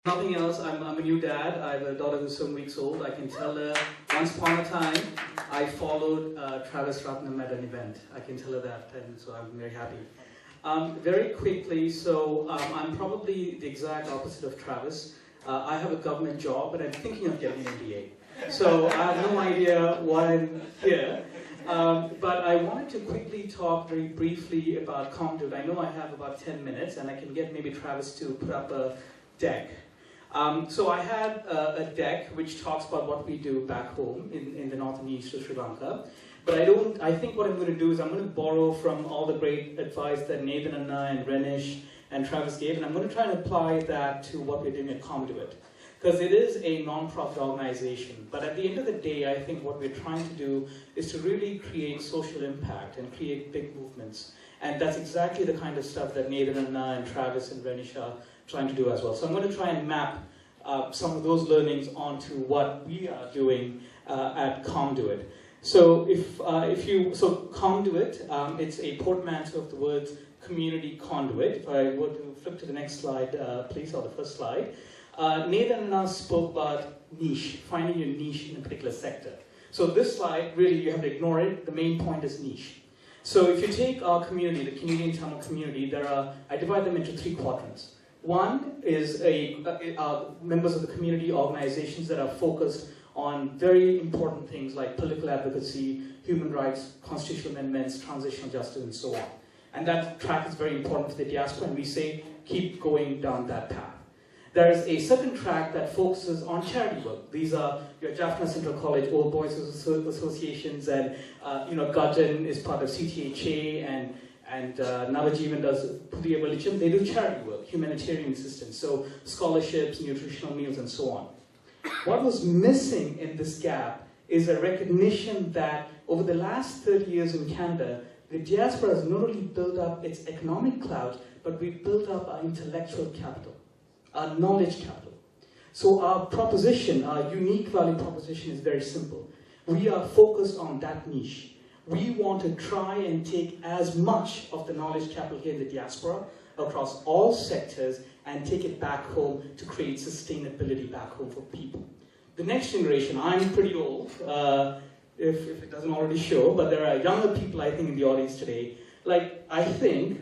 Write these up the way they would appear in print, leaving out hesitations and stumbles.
Nothing else, I'm a new dad. I have a daughter who's 7 weeks old. I can tell her, once upon a time, I followed Travis Ratnam at an event. I can tell her that, and so I'm very happy. Very quickly, so I'm probably the exact opposite of Travis. I have a government job, but I'm thinking of getting an MBA. So I have no idea why I'm here. But I wanted to quickly talk very briefly about Conduit. I know I have about 10 minutes, and I can get maybe Travis to put up a deck. So I had a deck which talks about what we do back home in the north and east of Sri Lanka. But I think what I'm going to do is I'm going to borrow from all the great advice that Nathan and Renish and Travis gave, and I'm going to try and apply that to what we're doing at Conduit. Because it is a non-profit organization, but at the end of the day, I think what we're trying to do is to really create social impact and create big movements. And that's exactly the kind of stuff that Nathan and Travis and Renish are trying to do as well. So I'm going to try and map some of those learnings onto what we are doing at Conduit. So Conduit, it's a portmanteau of the words community conduit. If I were to flip to the next slide, please, or the first slide. Nathan and I spoke about niche, finding your niche in a particular sector. So this slide, really, you have to ignore it. The main point is niche. So if you take our community, the Canadian Tamil community, I divide them into 3 quadrants. One is members of the community organizations that are focused on very important things like political advocacy, human rights, constitutional amendments, transitional justice, and so on. And that track is very important for the diaspora, and we say, keep going down that path. There is a second track that focuses on charity work. These are your Jaffna Central College Old Boys Associations, and Gudgeon is part of CTCC, and Navajivan does Pudiya Velicham. They do charity work, humanitarian assistance, so scholarships, nutritional meals, and so on. What was missing in this gap is a recognition that over the last 30 years in Canada, the diaspora has not only built up its economic clout, but we've built up our intellectual capital, our knowledge capital. So our proposition, our unique value proposition is very simple. We are focused on that niche. We want to try and take as much of the knowledge capital here in the diaspora across all sectors and take it back home to create sustainability back home for people. The next generation, I'm pretty old, if it doesn't already show, but there are younger people, I think, in the audience today. Like, I think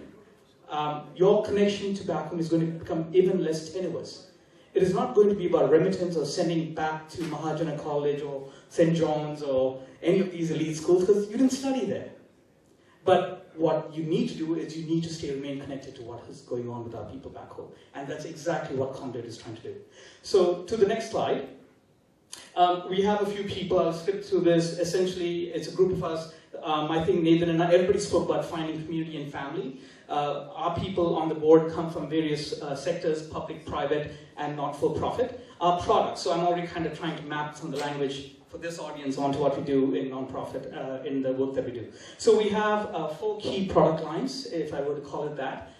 your connection to back home is going to become even less tenuous. It is not going to be about remittance or sending back to Mahajana College or St. John's or any of these elite schools, because you didn't study there. But what you need to do is you need to remain connected to what is going on with our people back home. And that's exactly what Conduit is trying to do. So to the next slide. We have a few people. I'll skip through this. Essentially, it's a group of us. I think Nathan and everybody spoke about finding community and family. Our people on the board come from various sectors, public, private, and not-for-profit. Our products, so I'm already kind of trying to map some of the language for this audience onto what we do in non-profit, in the work that we do. So we have 4 key product lines, if I were to call it that.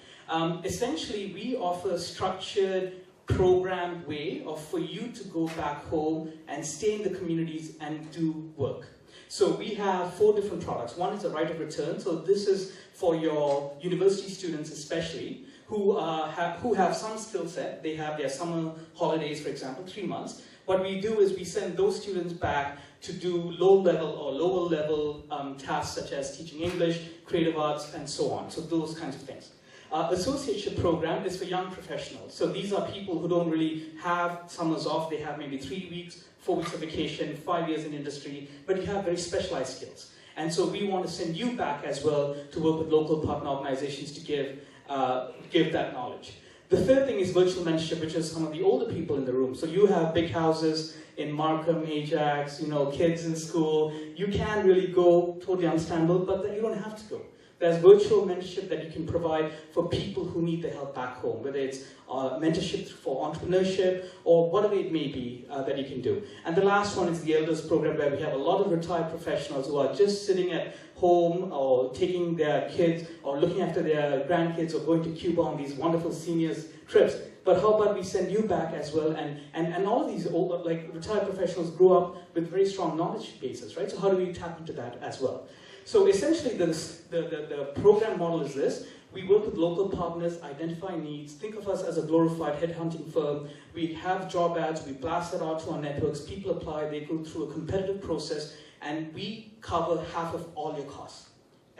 Essentially, we offer a structured, programmed way for you to go back home and stay in the communities and do work. So we have 4 different products. One is a right of return. So this is for your university students especially, who have some skill set. They have their summer holidays, for example, 3 months. What we do is we send those students back to do low-level or lower-level tasks such as teaching English, creative arts, and so on. So those kinds of things. Associateship program is for young professionals. So these are people who don't really have summers off. They have maybe 3 weeks, 4 weeks of vacation, 5 years in industry, but you have very specialized skills. And so we want to send you back as well to work with local partner organizations to give that knowledge. The third thing is virtual mentorship, which is some of the older people in the room. So you have big houses in Markham, Ajax, kids in school. You can really go, totally understandable, but you don't have to go. There's virtual mentorship that you can provide for people who need the help back home, whether it's mentorship for entrepreneurship or whatever it may be that you can do. And the last one is the Elders program, where we have a lot of retired professionals who are just sitting at home or taking their kids or looking after their grandkids or going to Cuba on these wonderful seniors trips. But how about we send you back as well? And all of these old, retired professionals grow up with very strong knowledge bases, right? So how do we tap into that as well? So essentially, the program model is this. We work with local partners, identify needs. Think of us as a glorified headhunting firm. We have job ads, we blast it out to our networks, people apply, they go through a competitive process, and we cover half of all your costs.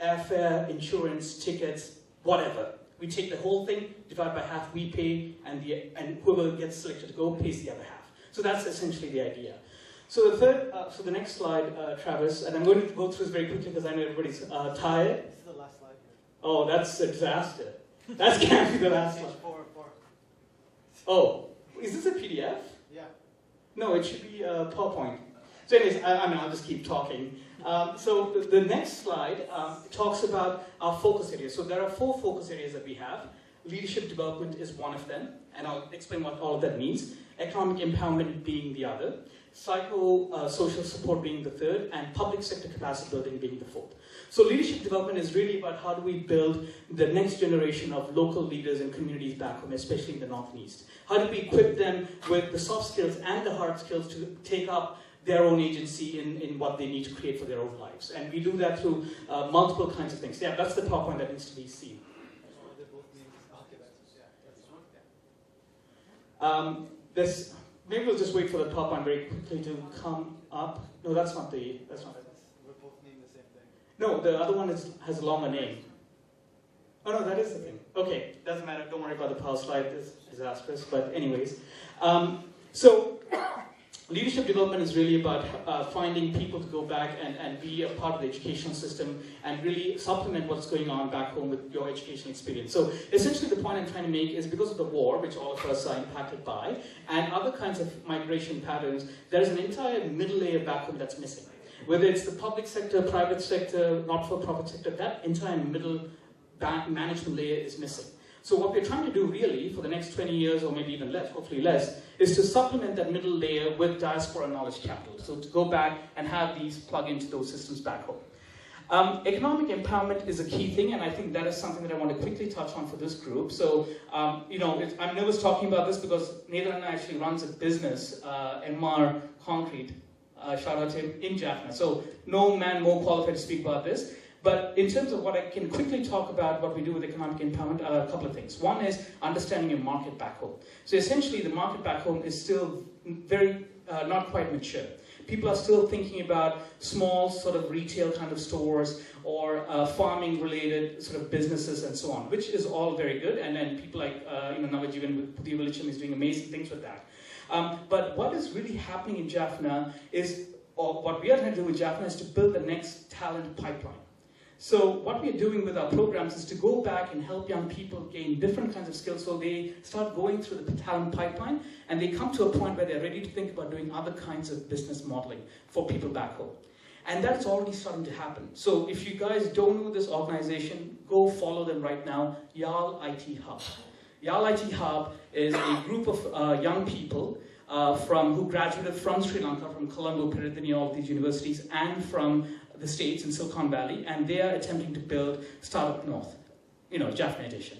Airfare, insurance, tickets, whatever. We take the whole thing, divide by half, we pay, and whoever gets selected to go pays the other half. So that's essentially the idea. So the next slide, Travis, and I'm going to go through this very quickly because I know everybody's tired. This is the last slide here. Oh, that's a disaster. That can't be the last slide. Four. Oh, is this a PDF? Yeah. No, it should be a PowerPoint. So anyways, I'll just keep talking. So the next slide talks about our focus areas. So there are 4 focus areas that we have. Leadership development is one of them, and I'll explain what all of that means. Economic empowerment being the other. Psycho-social support being the third, and public sector capacity building being the fourth. So leadership development is really about how do we build the next generation of local leaders and communities back home, especially in the North and East. How do we equip them with the soft skills and the hard skills to take up their own agency in what they need to create for their own lives? And we do that through multiple kinds of things. Yeah, that's the PowerPoint that needs to be seen. Maybe we'll just wait for the PowerPoint very quickly to come up. No, that's not it. We're both named the same thing. No, the other one has a longer name. Oh no, that is the thing. Okay, doesn't matter. Don't worry about the power slide. It's disastrous. But anyways, so leadership development is really about finding people to go back and be a part of the educational system and really supplement what's going on back home with your education experience. So essentially the point I'm trying to make is because of the war, which all of us are impacted by, and other kinds of migration patterns, there's an entire middle layer back home that's missing. Whether it's the public sector, private sector, not-for-profit sector, that entire middle management layer is missing. So what we're trying to do really for the next 20 years, or maybe even less, hopefully less, is to supplement that middle layer with diaspora knowledge capital. So to go back and have these plug into those systems back home. Economic empowerment is a key thing, and I think that is something that I want to quickly touch on for this group. So, I'm nervous talking about this because Nathan actually runs a business, MR Concrete, shout out to him, in Jaffna. So no man more qualified to speak about this. But in terms of what I can quickly talk about what we do with economic empowerment, are a couple of things. One is understanding your market back home. So essentially the market back home is still very, not quite mature. People are still thinking about small sort of retail kind of stores or farming related sort of businesses and so on, which is all very good. And then people like Navajivan with Pudhiya Velicham is doing amazing things with that. But what is really happening in Jaffna is, or what we are trying to do with Jaffna is to build the next talent pipeline. So what we're doing with our programs is to go back and help young people gain different kinds of skills so they start going through the talent pipeline and they come to a point where they're ready to think about doing other kinds of business modeling for people back home. And that's already starting to happen. So if you guys don't know this organization, go follow them right now, YAL IT Hub. YAL IT Hub is a group of young people who graduated from Sri Lanka, from Colombo, Peradeniya, all of these universities, and from the States in Silicon Valley, and they are attempting to build Startup North, Jaffna edition.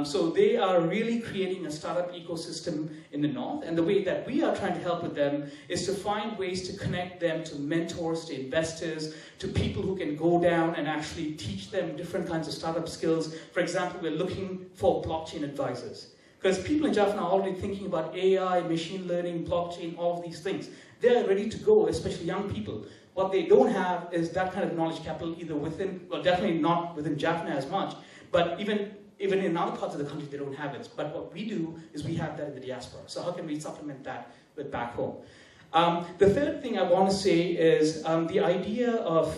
So they are really creating a startup ecosystem in the North, and the way that we are trying to help with them is to find ways to connect them to mentors, to investors, to people who can go down and actually teach them different kinds of startup skills. For example, we're looking for blockchain advisors. Because people in Jaffna are already thinking about AI, machine learning, blockchain, all of these things. They're ready to go, especially young people. What they don't have is that kind of knowledge capital either within, well, definitely not within Jaffna as much, but even in other parts of the country they don't have it. But what we do is we have that in the diaspora. So how can we supplement that with back home? The third thing I want to say is the idea of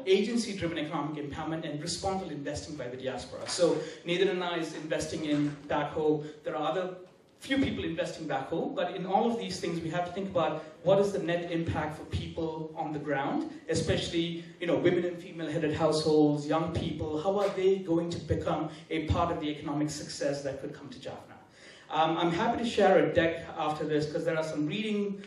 agency-driven economic empowerment and responsible investing by the diaspora. So Nathan and I is investing in back home. There are few people investing back home, but in all of these things we have to think about what is the net impact for people on the ground, especially women and female-headed households, young people. How are they going to become a part of the economic success that could come to Jaffna? I'm happy to share a deck after this because there are some reading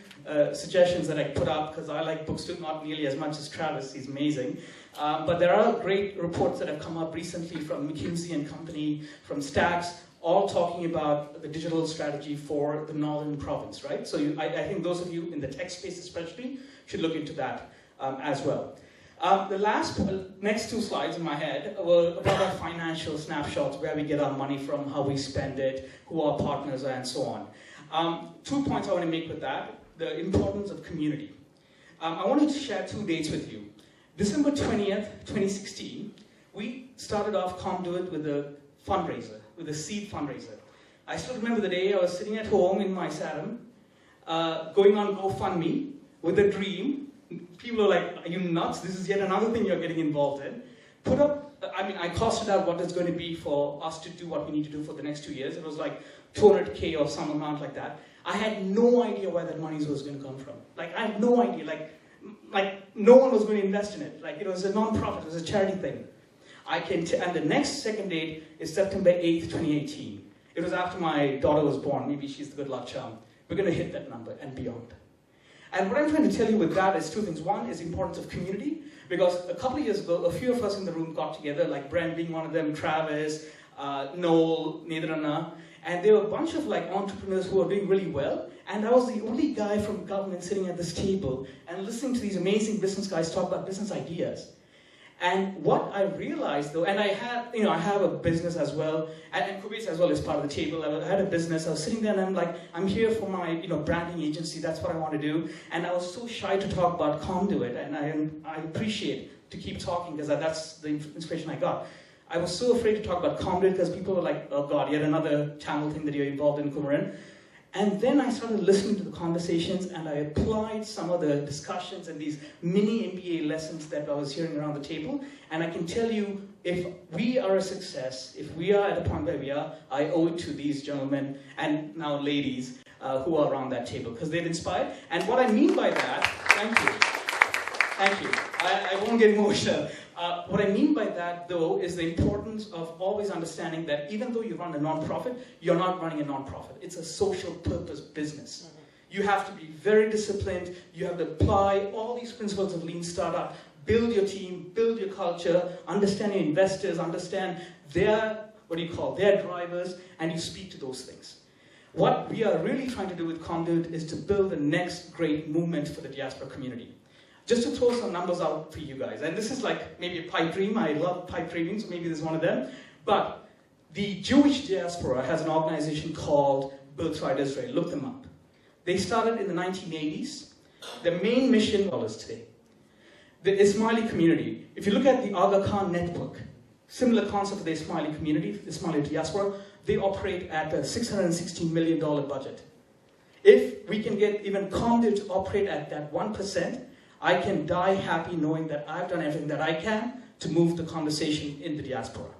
suggestions that I put up because I like books too, not nearly as much as Travis, he's amazing. But there are great reports that have come up recently from McKinsey and Company, from Stacks, all talking about the digital strategy for the northern province, right? So I think those of you in the tech space especially should look into that as well. The next two slides in my head were about our financial snapshots, where we get our money from, how we spend it, who our partners are, and so on. 2 points I want to make with that: the importance of community. I wanted to share 2 dates with you. December 20th, 2016, we started off Conduit with a fundraiser, with a seed fundraiser. I still remember the day I was sitting at home in my Saturn, going on GoFundMe with a dream. People are like, are you nuts? This is yet another thing you're getting involved in. I costed out what it's going to be for us to do what we need to do for the next 2 years. It was like 200K or some amount like that. I had no idea where that money was going to come from. Like, I had no idea. Like no one was going to invest in it. Like, it was a non-profit, it was a charity thing. And the next second date is September 8th, 2018. It was after my daughter was born. Maybe she's the good luck charm. We're going to hit that number and beyond. And what I'm trying to tell you with that is 2 things. One is the importance of community, because a couple of years ago, a few of us in the room got together, like Brent being one of them, Travis, Noel, Nedrana, and there were a bunch of like entrepreneurs who were doing really well, and I was the only guy from government sitting at this table and listening to these amazing business guys talk about business ideas. And what I realized though, and I have a business as well, and Kubeit's as well as part of the table. I had a business. I was sitting there and I'm like, I'm here for my branding agency. That's what I want to do. And I was so shy to talk about Conduit, and I appreciate to keep talking because that's the inspiration I got. I was so afraid to talk about Conduit because people were like, oh God, yet another Tamil thing that you're involved in, Kumaran. And then I started listening to the conversations, and I applied some of the discussions and these mini MBA lessons that I was hearing around the table. And I can tell you, if we are a success, if we are at a point where we are, I owe it to these gentlemen and now ladies who are around that table, because they've inspired. And what I mean by that, thank you. I won't get emotional. What I mean by that, though, is the importance of always understanding that even though you run a non-profit, you're not running a non-profit. It's a social purpose business. You have to be very disciplined. You have to apply all these principles of lean startup, build your team, build your culture, understand your investors, understand their drivers, and you speak to those things. What we are really trying to do with Conduit is to build the next great movement for the diaspora community. Just to throw some numbers out for you guys, and this is like maybe a pipe dream. I love pipe dreaming, so maybe this is one of them. But the Jewish diaspora has an organization called Birthright Israel. Look them up. They started in the 1980s. Their main mission is today. The Ismaili community. If you look at the Aga Khan network, similar concept of the Ismaili community, the Ismaili diaspora, they operate at a $616 million budget. If we can get even Conduit to operate at that 1%, I can die happy knowing that I've done everything that I can to move the conversation in the diaspora.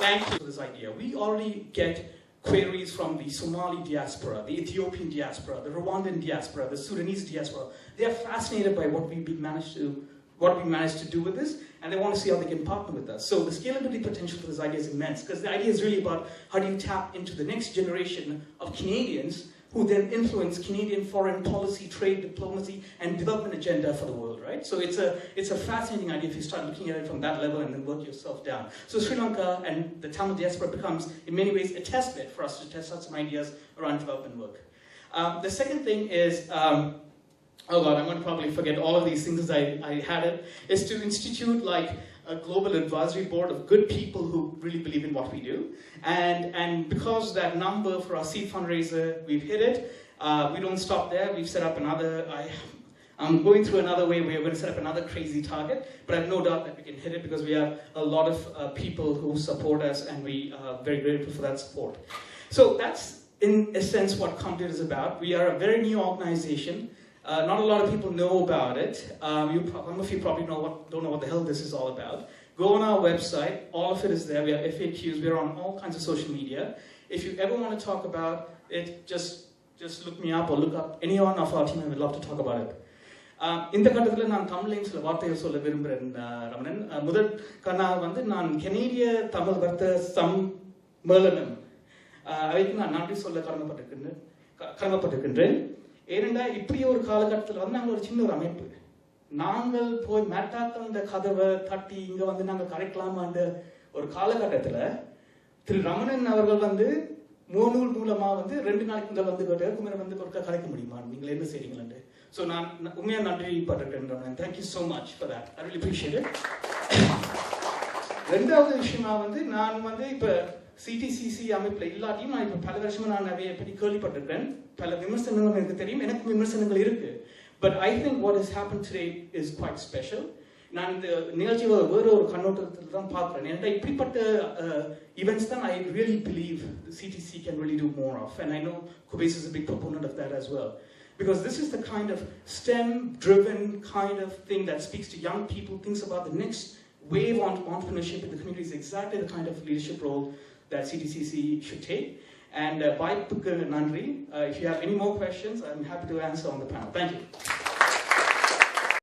Thank you for this idea. We already get queries from the Somali diaspora, the Ethiopian diaspora, the Rwandan diaspora, the Sudanese diaspora. They are fascinated by what we managed to do with this, and they want to see how they can partner with us. So the scalability potential for this idea is immense, because the idea is really about how do you tap into the next generation of Canadians who then influence Canadian foreign policy, trade, diplomacy, and development agenda for the world, right? So it's a fascinating idea if you start looking at it from that level and then work yourself down. So Sri Lanka and the Tamil diaspora becomes, in many ways, a test bed for us to test out some ideas around development work. The second thing is, oh God, I'm going to probably forget all of these things as I had it, is to institute like a global advisory board of good people who really believe in what we do. And because that number for our seed fundraiser, we've hit it, we don't stop there. We've set up another, I'm going through another way. We're going to set up another crazy target, but I have no doubt that we can hit it because we have a lot of people who support us, and we are very grateful for that support. So that's, in a sense, what Conduit is about. We are a very new organization. Not a lot of people know about it. Some of you probably don't know what the hell this is all about. Go on our website. All of it is there. We have FAQs. We're on all kinds of social media. If you ever want to talk about it, just look me up or look up anyone of our team, and we'd love to talk about it. இந்த கட்டத்தில் நான் தமிழையும் சில வார்த்தைகள் சொல்ல விரும்புகிறேன் ரமணன். முதல் வந்து நான் கனேடிய தமிழ் வர்த்த சம்மேளனம் அவைக்கு நான் நன்றி சொல்ல கடமைப்பட்டிருக்கின்றேன். ஏனென்றா இப்படி ஒரு காலகட்டத்தில் வந்து நாங்கள் ஒரு சின்ன ஒரு அமைப்பு, நாங்கள் போய் மேட்டாக்க இந்த கதவை தட்டி இங்கே வந்து நாங்கள் கரைக்கலாமான்ற ஒரு காலகட்டத்தில் திரு ரமணன் அவர்கள் வந்து முகநூல் மூலமா வந்து 2 நாளைக்கு முதல் வந்து கேட்டார் குமரன் வந்து கலைக்க முடியுமா நீங்கள் என்ன செய்றீங்களே. ஸோ நான் உண்மையாக நன்றி பட்டிருக்கேன். Thank you so much for that. I really appreciate it. ரெண்டாவது விஷயமா வந்து நான் வந்து இப்போ சிடிசிசி அமைப்பில் இல்லாட்டியும் நான் இப்போ பல வருஷமா நான் நிறைய பற்றி கேள்விப்பட்டிருக்கேன். பல விமர்சனங்களும் எனக்கு தெரியும், எனக்கு விமர்சனங்கள் இருக்கு. But I think what is happen today is quite special. நான் இந்த நிகழ்ச்சியை வேறு ஒரு கண்ணோட்டத்தில் தான் பார்க்குறேன். ஏன்னா இப்படிப்பட்ட events தான் I really believe the CTC can really do more of. And I know Kubase is a big proponent of that as well. Because this is the kind of STEM-driven kind of thing that speaks to young people, thinks about the next wave on entrepreneurship in the community is exactly the kind of leadership role that CTCC should take. And if you have any more questions, I'm happy to answer on the panel. Thank you.